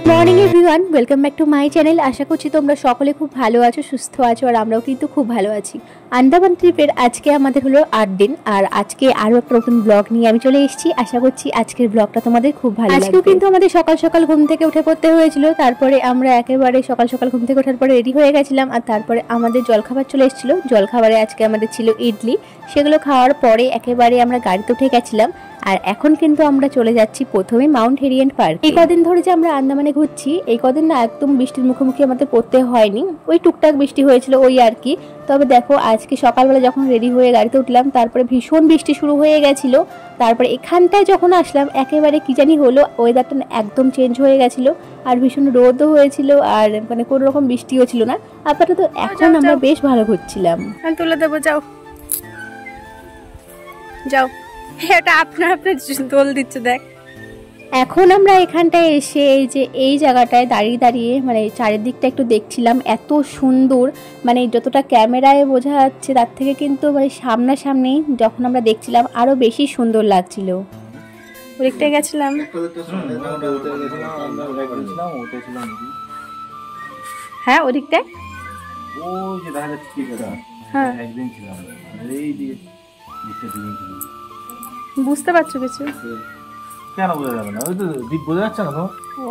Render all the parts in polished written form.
Good morning everyone, welcome back to my channel. আশা করছি তোমরা সকলে খুব ভালো আছো, সুস্থ আছো, আর আমরাও কিন্তু খুব ভালো আছি। আন্দামান ট্রিপের আজকে আমাদের হলো 8 দিন, আর আজকে আরও একটা নতুন ব্লগ নিয়ে আমি চলে এসেছি। আশা করছি আজকের ব্লগটা তোমাদের খুব ভালো লাগবে। আজকেও কিন্তু আমাদের সকাল সকাল ঘুম থেকে উঠে পড়তে হয়েছিল, তারপরে আমরা একেবারে সকাল সকাল ঘুম থেকে ওঠার পরে রেডি হয়ে গেছিলাম, আর তারপরে আমাদের জলখাবার চলে এসেছিলো। জলখাবারে আজকে আমাদের ছিল ইডলি, সেগুলো খাওয়ার পরে একেবারে আমরা গাড়িতে উঠে গেছিলাম। আর এখন কিন্তু আমরা চলে যাচ্ছি প্রথমে মাউন্ট হেরিয়েন্ট পার্ক। এই কদিন ধরে যে আমরা আন্দামানে ঘুরছি, এই কদিন না একদম বৃষ্টির মুখোমুখি আমাদের পড়তে হয়নি, ওই টুকটাক বৃষ্টি হয়েছিল ওই আর কি। তবে দেখো আজকে সকালবেলা যখন রেডি হয়ে গাড়িতে উঠলাম, তারপরে ভীষণ বৃষ্টি শুরু হয়ে গেছিলো। তারপরে এখানটায় যখন আসলাম একেবারে কি জানি হলো, ওয়েদারটা একদম চেঞ্জ হয়ে গেছিলো, আর ভীষণ রোদও হয়েছিল, আর মানে কোনো রকম বৃষ্টিও ছিল না। আপাতত এখন আমরা বেশ ভালো ঘুরছিলাম। তুলে দেবো, যাও যাও, এটা আপনার দোল দিচ্ছে দেখ। এখন আমরা এখানটায় এসে এই যে এই জায়গাটায় দাঁড়িয়ে দাঁড়িয়ে মানে চারিদিকটা একটু দেখছিলাম, এত সুন্দর, মানে যতটা ক্যামেরায় বোঝা যাচ্ছে তার থেকে কিন্তু মানে সামনাসামনি যখন আমরা দেখছিলাম আরো বেশি সুন্দর লাগছিল। ওদিকটায় গেছিলাম, হ্যাঁ ওদিকটায় বুঝতে পারছো কিছু? কেন বোঝা যাবে না? ওই তো দ্বীপ বোঝা যাচ্ছে না তো। ও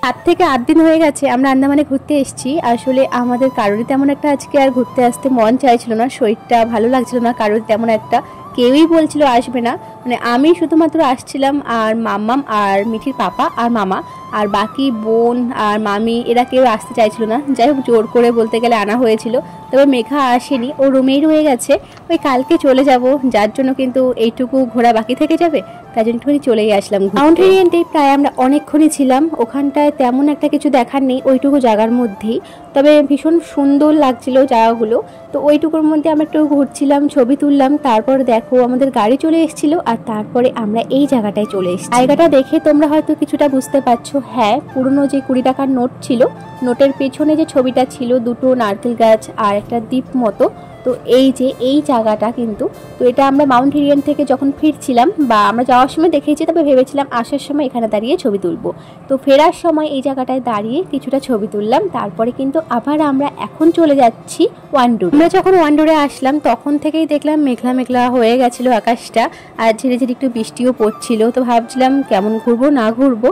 7 থেকে 8 দিন হয়ে গেছে আমরা আন্দামানে ঘুরতে এসেছি। আসলে আমাদের কারোরই তেমন একটা আজকে আর ঘুরতে আসতে মন চাইছিল না, শরীরটা ভালো লাগছিল না কারোর তেমন একটা, কেউই বলছিল আসবে না। মানে আমি শুধুমাত্র আসছিলাম, আর মাম্মাম আর মিঠির পাপা আর মামা, আর বাকি বোন আর মামি এরা কেউ আসতে চাইছিল না। যাই হোক জোর করে বলতে গেলে আনা হয়েছিল। তবে মেঘা আসেনি, ও রুমেই রয়ে গেছে, ওই কালকে চলে যাব, যার জন্য কিন্তু এইটুকু ঘোরা বাকি থেকে যাবে, তাই জন্য একটুখানি চলেই আসলাম। মাউন্ট হেরিয়েন্টে প্রায় আমরা অনেকক্ষণই ছিলাম, ওখানটায় তেমন একটা কিছু দেখার নেই ওইটুকু জায়গার মধ্যেই, তবে ভীষণ সুন্দর লাগছিল জায়গাগুলো। তো ওইটুকুর মধ্যে আমরা একটু ঘুরছিলাম, ছবি তুললাম, তারপর দেখো আমাদের গাড়ি চলে এসেছিল, আর তারপরে আমরা এই জায়গাটায় চলে এসেছি। জায়গাটা দেখে তোমরা হয়তো কিছুটা বুঝতে পারছো, হ্যাঁ পুরনো যে 20 টাকার নোট ছিল, নোটের পেছনে যে ছবিটা ছিল, দুটো নারকেল গাছ আর একটা দ্বীপ মতো, তো এই যে এই জায়গাটা কিন্তু, তো এটা আমরা মাউন্ট হেরিয়েন্ট থেকে যখন ফিরছিলাম বা আমরা যাওয়ার সময় দেখেছি, তবে ভেবেছিলাম আসার সময় এখানে দাঁড়িয়ে ছবি তুলবো। তো ফেরার সময় এই জায়গাটায় দাঁড়িয়ে কিছুটা ছবি তুললাম, তারপরে কিন্তু আবার আমরা এখন চলে যাচ্ছি ওয়ান্ডুর। আমরা যখন ওয়ান্ডুরে আসলাম তখন থেকেই দেখলাম মেঘলা মেঘলা হয়ে গেছিলো আকাশটা, আর ঝিরে ঝিরে একটু বৃষ্টিও পড়ছিল। তো ভাবছিলাম কেমন ঘুরবো না ঘুরবো,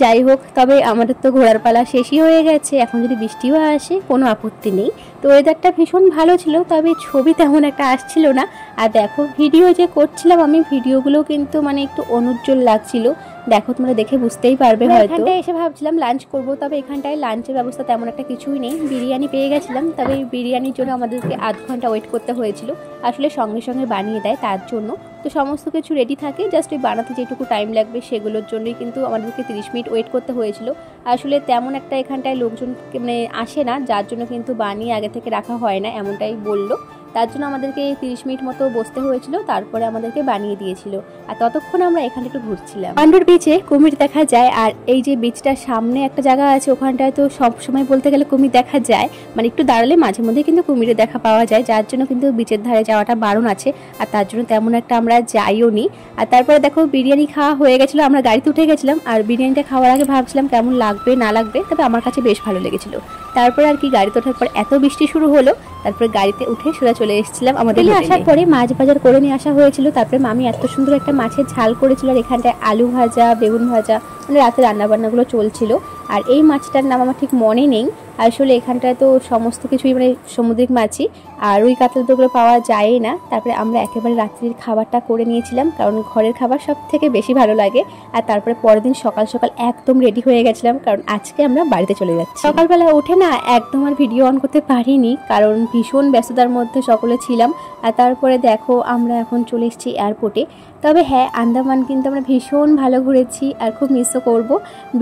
যাই হোক তবে আমাদের তো ঘোরার পালা শেষই হয়ে গেছে, এখন যদি বৃষ্টিও আসে কোনো আপত্তি নেই। তো ওয়েদারটা ভীষণ ভালো ছিল, তবে ছবি তেমন একটা আসছিল না। আর দেখো ভিডিও যে করছিলাম আমি, ভিডিওগুলো কিন্তু মানে একটু অনুজ্জ্বল লাগছিল, দেখো তোমরা দেখে বুঝতেই পারবে। হয়তো এখানটায় এসে ভাবছিলাম লাঞ্চ করব, তবে এখানটায় লাঞ্চের ব্যবস্থা তেমন একটা কিছুই নেই। বিরিয়ানি পেয়ে গেছিলাম, তবে এই বিরিয়ানির জন্য আমাদেরকে আধ ঘন্টা ওয়েট করতে হয়েছিল, আসলে সঙ্গে সঙ্গে বানিয়ে দেয় তার জন্য। তো সমস্ত কিছু রেডি থাকে, জাস্ট ওই বানাতে যেটুকু টাইম লাগবে সেগুলোর জন্যই কিন্তু আমাদেরকে 30 মিনিট ওয়েট করতে হয়েছিল। আসলে তেমন একটা এখানটায় লোকজন মানে আসে না, যার জন্য কিন্তু বানিয়ে আগে থেকে রাখা হয় না এমনটাই বললো, তার জন্য আমাদেরকে 30 মিনিট মতো বসতে হয়েছিল, তারপরে আমাদেরকে বানিয়ে দিয়েছিল। আর ততক্ষণ আমরা এখানে একটু ঘুরছিলাম। ওয়ান্ডুর বিচে কুমির দেখা যায়, আর এই যে বিচটার সামনে একটা জায়গা আছে, ওখানটায় তো সব সময় বলতে গেলে কুমির দেখা যায়, মানে একটু দাঁড়ালে মাঝে মধ্যে কিন্তু কুমিরের দেখা পাওয়া যায়, যার জন্য কিন্তু বিচের ধারে যাওয়াটা বারণ আছে, আর তার জন্য তেমন একটা আমরা যাইও নি। আর তারপরে দেখো বিরিয়ানি খাওয়া হয়ে গেছিলো, আমরা গাড়িতে উঠে গেছিলাম, আর বিরিয়ানিটা খাওয়ার আগে ভাবছিলাম কেমন লাগবে না লাগবে, তবে আমার কাছে বেশ ভালো লেগেছিল। তারপরে আর কি গাড়িতে ওঠার পর এত বৃষ্টি শুরু হলো, তারপরে গাড়িতে উঠে সোজা চলে এসেছিলাম আমাদের। আসার পরে মাছ বাজার করে নিয়ে আসা হয়েছিল, তারপরে মামি এত সুন্দর একটা মাছের ঝাল করেছিল, আর এখানটায় আলু ভাজা, বেগুন ভাজা, মানে রাতে রান্নাবান্নাগুলো চলছিল। আর এই মাছটার নাম আমার ঠিক মনে নেই, আসলে এখানটায় তো সমস্ত কিছুই মানে সামুদ্রিক মাছই, আর ওই কাতলা তো ওগুলো পাওয়া যায় না। তারপরে আমরা একেবারে রাত্রির খাবারটা করে নিয়েছিলাম, কারণ ঘরের খাবার সব থেকে বেশি ভালো লাগে। আর তারপরে পরের দিন সকাল সকাল একদম রেডি হয়ে গেছিলাম, কারণ আজকে আমরা বাড়িতে চলে যাচ্ছি। সকালবেলা উঠে না একদম আর ভিডিও অন করতে পারিনি, কারণ ভীষণ ব্যস্ততার মধ্যে সকলে ছিলাম। আর তারপরে দেখো আমরা এখন চলে এসেছি এয়ারপোর্টে। তবে হ্যাঁ আন্দামান কিন্তু আমরা ভীষণ ভালো ঘুরেছি, আর খুব মিসও করবো।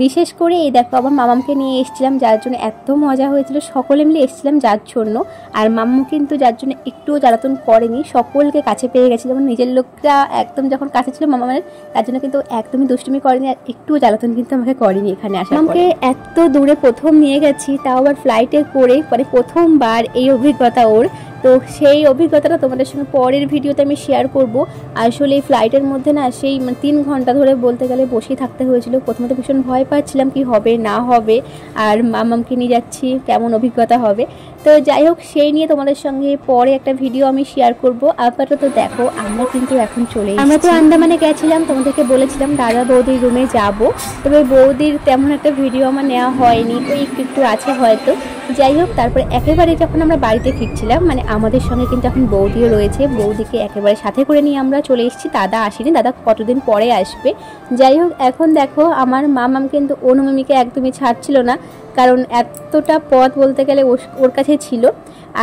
বিশেষ করে এই দেখো আমার মামামকে নিয়ে এসেছিলাম, যার জন্য এত মজা হয়েছিল, সকলে মিলে এসেছিলাম যার জন্য। আর মাম্মু কিন্তু যার জন্য একটুও জ্বালাতন করেনি, সকলকে কাছে পেয়ে গেছিল, যেমন নিজের লোকটা একদম যখন কাছে ছিল মামামের, তার জন্য কিন্তু একদমই দুষ্টুমি করেনি, আর একটুও জ্বালাতন কিন্তু আমাকে করেনি এখানে আসা। আমাকে এত দূরে প্রথম নিয়ে গেছি, তাও আবার ফ্লাইটে করে, মানে প্রথমবার এই অভিজ্ঞতা ওর, তো সেই অভিজ্ঞতাটা তোমাদের সঙ্গে পরের ভিডিওতে আমি শেয়ার করব। আসলে এই ফ্লাইটের মধ্যে না সেই 3 ঘন্টা ধরে বলতে গেলে বসেই থাকতে হয়েছিল। প্রথমে তো ভীষণ ভয় পাচ্ছিলাম কি হবে না হবে, আর মামামকে নিয়ে যাচ্ছি কেমন অভিজ্ঞতা হবে। তো যাই হোক, সেই নিয়ে তোমাদের সঙ্গে পরে একটা ভিডিও আমি শেয়ার করব। আপাতত দেখো আমরা কিন্তু এখন চলে এসেছি। আমরা তো আন্দামানে গেছিলাম, তোমাদেরকে বলেছিলাম দাদা বৌদির রুমে যাব, তবে বৌদির তেমন একটা ভিডিও আমার নেওয়া হয়নি, ওই একটু আছে হয়তো। যাই হোক, তারপরে একেবারে যখন আমরা বাড়িতে ফিরছিলাম, মানে আমাদের সঙ্গে কিন্তু এখন বৌদিও রয়েছে, বৌদিকে একেবারে সাথে করে নিয়ে আমরা চলে এসেছি। দাদা আসেনি, দাদা কতদিন পরে আসবে। যাই হোক, এখন দেখো আমার মামাম কিন্তু অনুমিমিকে একদমই ছাড়ছিল না, কারণ এতটা পথ বলতে গেলে ওর কাছে ছিল।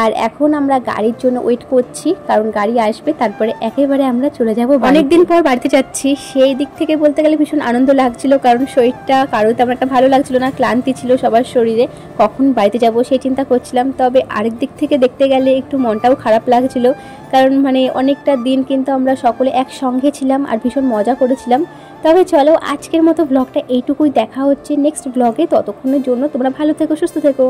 আর এখন আমরা গাড়ির জন্য ওয়েট করছি, কারণ গাড়ি আসবে, তারপরে একেবারে আমরা চলে যাব। অনেকদিন পর বাড়িতে যাচ্ছি, সেই দিক থেকে বলতে গেলে ভীষণ আনন্দ লাগছিল, কারণ শরীরটা কারো তেমন একটা ভালো লাগছিল না, ক্লান্তি ছিল সবার শরীরে। কখন বাড়িতে যাব সেই চিন্তা করছিলাম। তবে আরেক দিক থেকে দেখতে গেলে একটু মনটাও খারাপ লাগছিল, কারণ মানে অনেকটা দিন কিন্তু আমরা সকলে একসঙ্গে ছিলাম আর ভীষণ মজা করেছিলাম। তবে চলো, আজকের মতো ব্লগটা এইটুকুই, দেখা হচ্ছে নেক্সট ব্লগে। ততক্ষণের জন্য তোমরা ভালো থেকো, সুস্থ থেকো।